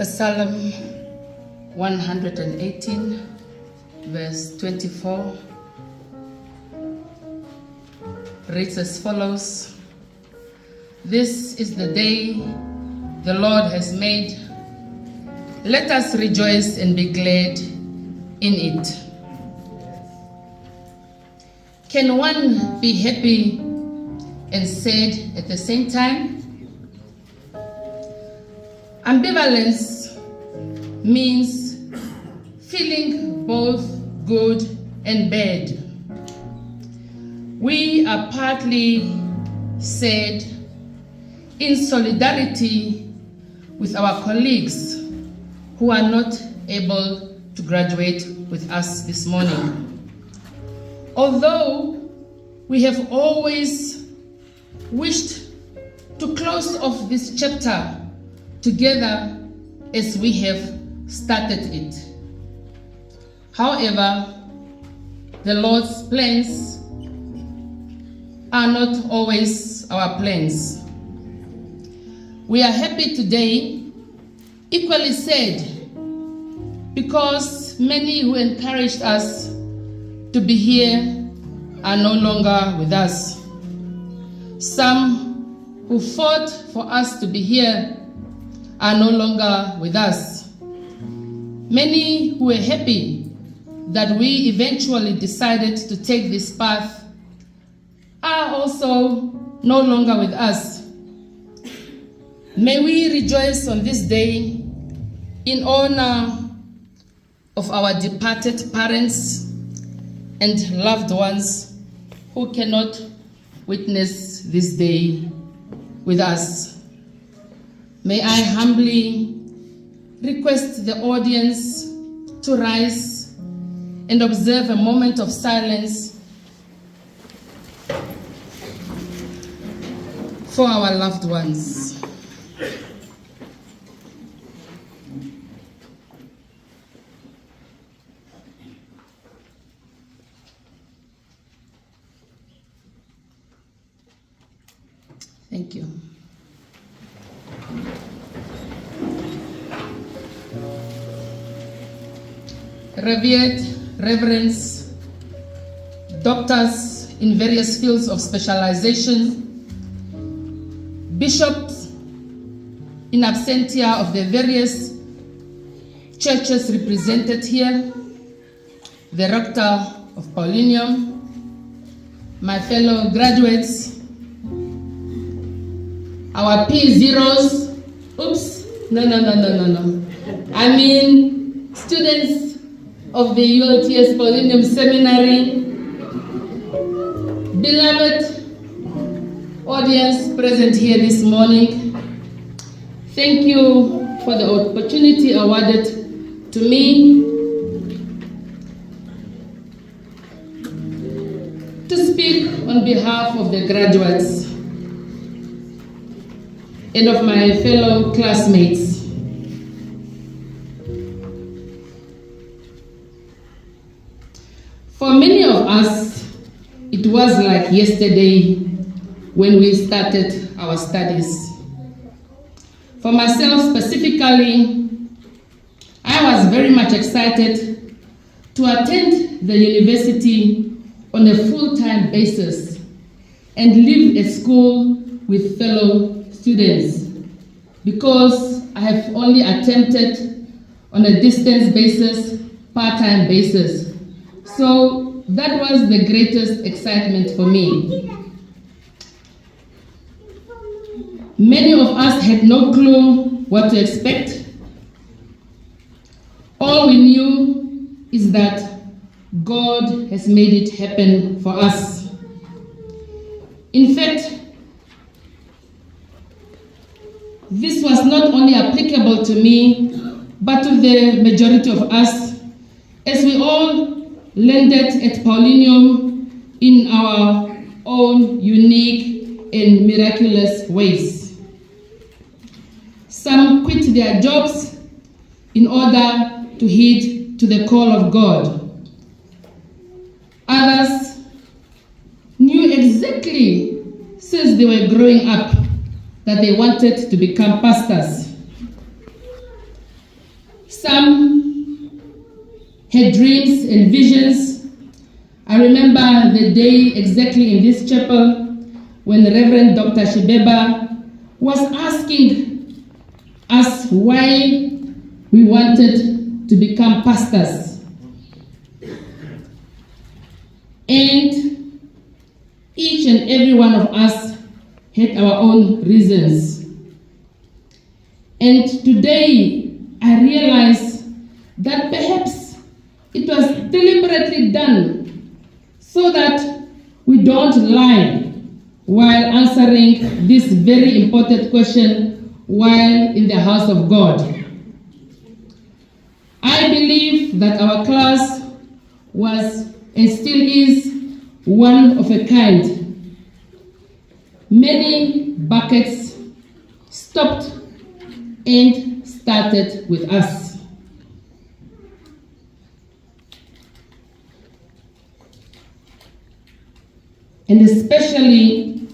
Psalm 118, verse 24, reads as follows: This is the day the Lord has made. Let us rejoice and be glad in it. Can one be happy and sad at the same time? Ambivalence means feeling both good and bad. We are partly sad in solidarity with our colleagues who are not able to graduate with us this morning. Although we have always wished to close off this chapter together as we have started it. However, the Lord's plans are not always our plans. We are happy today, equally sad, because many who encouraged us to be here are no longer with us. Some who fought for us to be here are no longer with us. Many who were happy that we eventually decided to take this path are also no longer with us. May we rejoice on this day in honor of our departed parents and loved ones who cannot witness this day with us. May I humbly request the audience to rise and observe a moment of silence for our loved ones. Thank you. Revered reverends, doctors in various fields of specialization, bishops in absentia of the various churches represented here, the rector of Paulinum, my fellow graduates, our P0s, I mean students of the ULTS Paulinum Seminary, beloved audience present here this morning, thank you for the opportunity awarded to me to speak on behalf of the graduates and of my fellow classmates. For many of us, it was like yesterday when we started our studies. For myself specifically, I was very much excited to attend the university on a full-time basis and live at school with fellow students, because I have only attempted on a distance basis, part-time basis. So that was the greatest excitement for me. Many of us had no clue what to expect. All we knew is that God has made it happen for us. In fact, this was not only applicable to me, but to the majority of us, as we all landed at Paulinum in our own unique and miraculous ways. Some quit their jobs in order to heed to the call of God. Others knew exactly since they were growing up that they wanted to become pastors. Some had dreams and visions. I remember the day exactly in this chapel when Reverend Dr. Shibeba was asking us why we wanted to become pastors. And each and every one of us had our own reasons. And today I realize that perhaps it was deliberately done so that we don't lie while answering this very important question while in the house of God. I believe that our class was and still is one of a kind. Many buckets stopped and started with us. And especially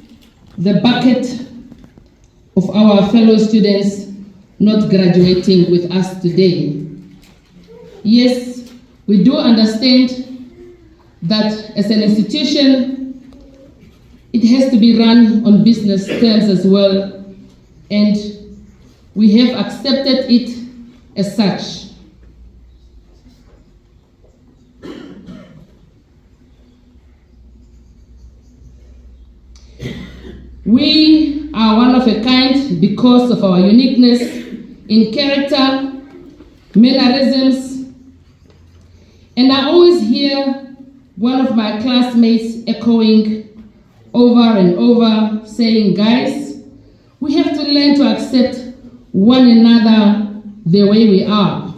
the bucket of our fellow students not graduating with us today. Yes, we do understand that as an institution, it has to be run on business terms as well, and we have accepted it as such. We are one of a kind because of our uniqueness in character, mannerisms, and I always hear one of my classmates echoing over and over saying, guys, we have to learn to accept one another the way we are.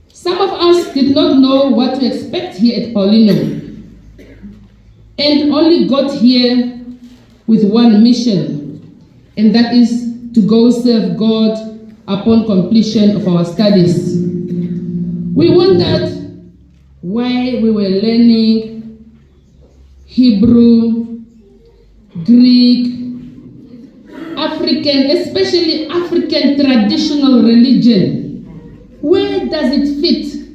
Some of us did not know what to expect here at Paulinum and only got here with one mission, and that is to go serve God upon completion of our studies. We wondered why we were learning Hebrew, Greek, African, especially African traditional religion. Where does it fit?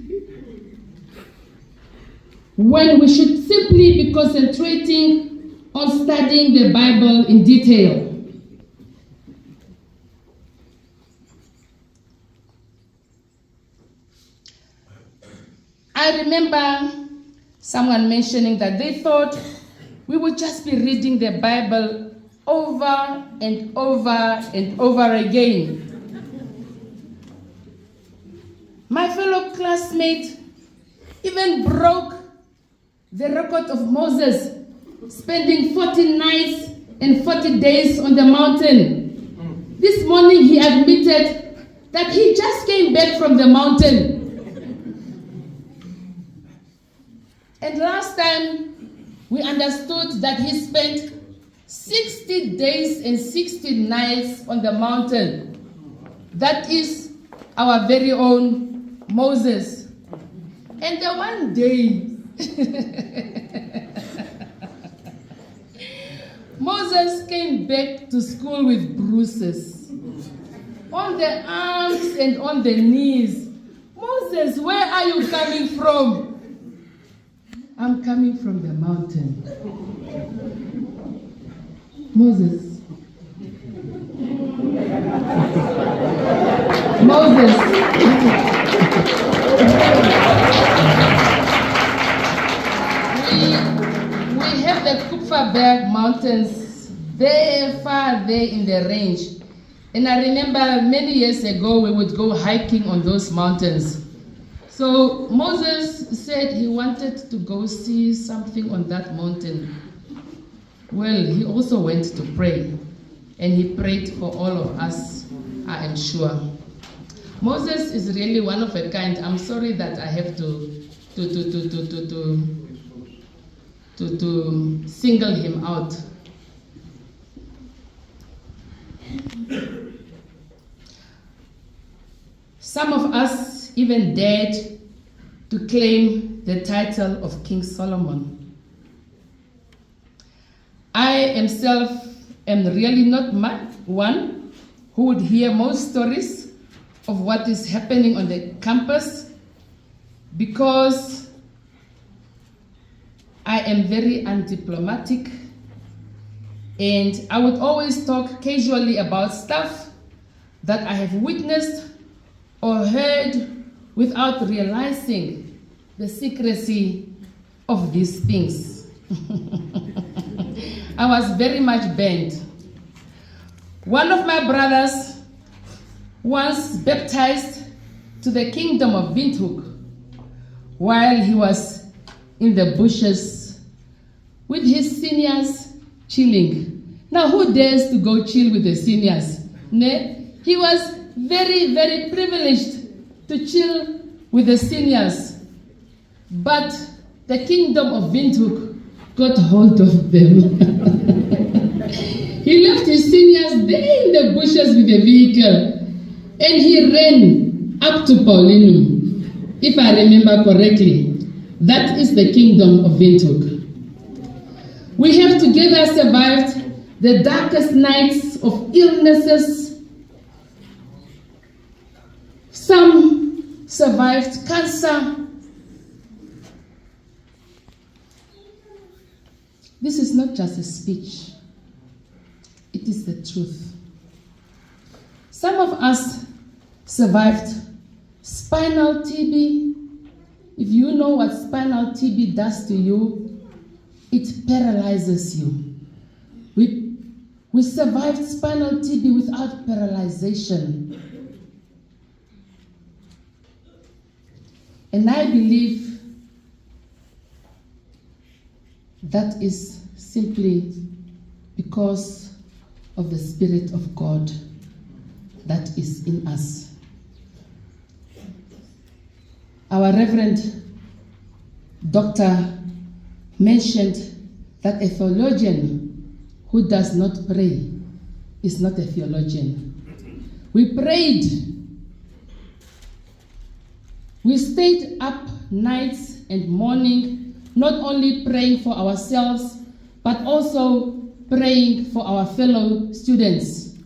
When we should simply be concentrating on studying the Bible in detail. I remember someone mentioning that they thought we would just be reading the Bible over and over and over again. My fellow classmate even broke the record of Moses, spending 40 nights and 40 days on the mountain. This morning he admitted that he just came back from the mountain. And last time we understood that he spent 60 days and 60 nights on the mountain. That is our very own Moses. And the one day, Moses came back to school with bruises on the arms and on the knees. Moses, where are you coming from? I'm coming from the mountain. Moses. Moses. We have the Kupferberg Mountains very far there in the range. And I remember many years ago we would go hiking on those mountains. So Moses said he wanted to go see something on that mountain. Well, he also went to pray, and he prayed for all of us, I am sure. Moses is really one of a kind. I'm sorry that I have to single him out. Some of us even dared to claim the title of King Solomon. I myself am really not one who would hear most stories of what is happening on the campus because I am very undiplomatic and I would always talk casually about stuff that I have witnessed or heard without realizing the secrecy of these things. I was very much bent. One of my brothers once baptized to the kingdom of Windhoek while he was in the bushes with his seniors chilling. Now, who dares to go chill with the seniors? Ne? He was very, very privileged to chill with the seniors. But the kingdom of Windhoek got hold of them. He left his seniors there in the bushes with the vehicle and he ran up to Paulinum, if I remember correctly. That is the kingdom of Windhoek. We have together survived the darkest nights of illnesses. Some survived cancer. This is not just a speech. It is the truth. Some of us survived spinal TB. If you know what spinal TB does to you, it paralyzes you. We survived spinal TB without paralyzation. And I believe that is simply because of the Spirit of God that is in us. Our Reverend Doctor mentioned that a theologian who does not pray is not a theologian. We prayed. We stayed up nights and morning, not only praying for ourselves, but also praying for our fellow students.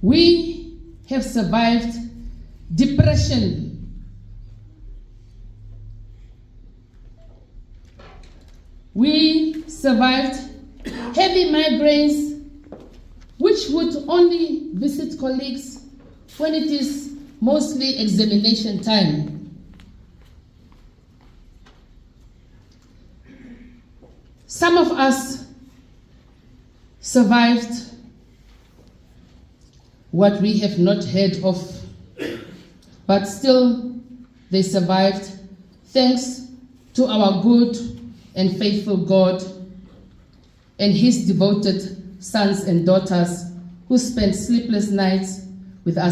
We have survived depression. We survived heavy migraines, which would only visit colleagues when it is mostly examination time. Some of us survived what we have not heard of, but still they survived thanks to our good and faithful God and his devoted sons and daughters who spent sleepless nights with us.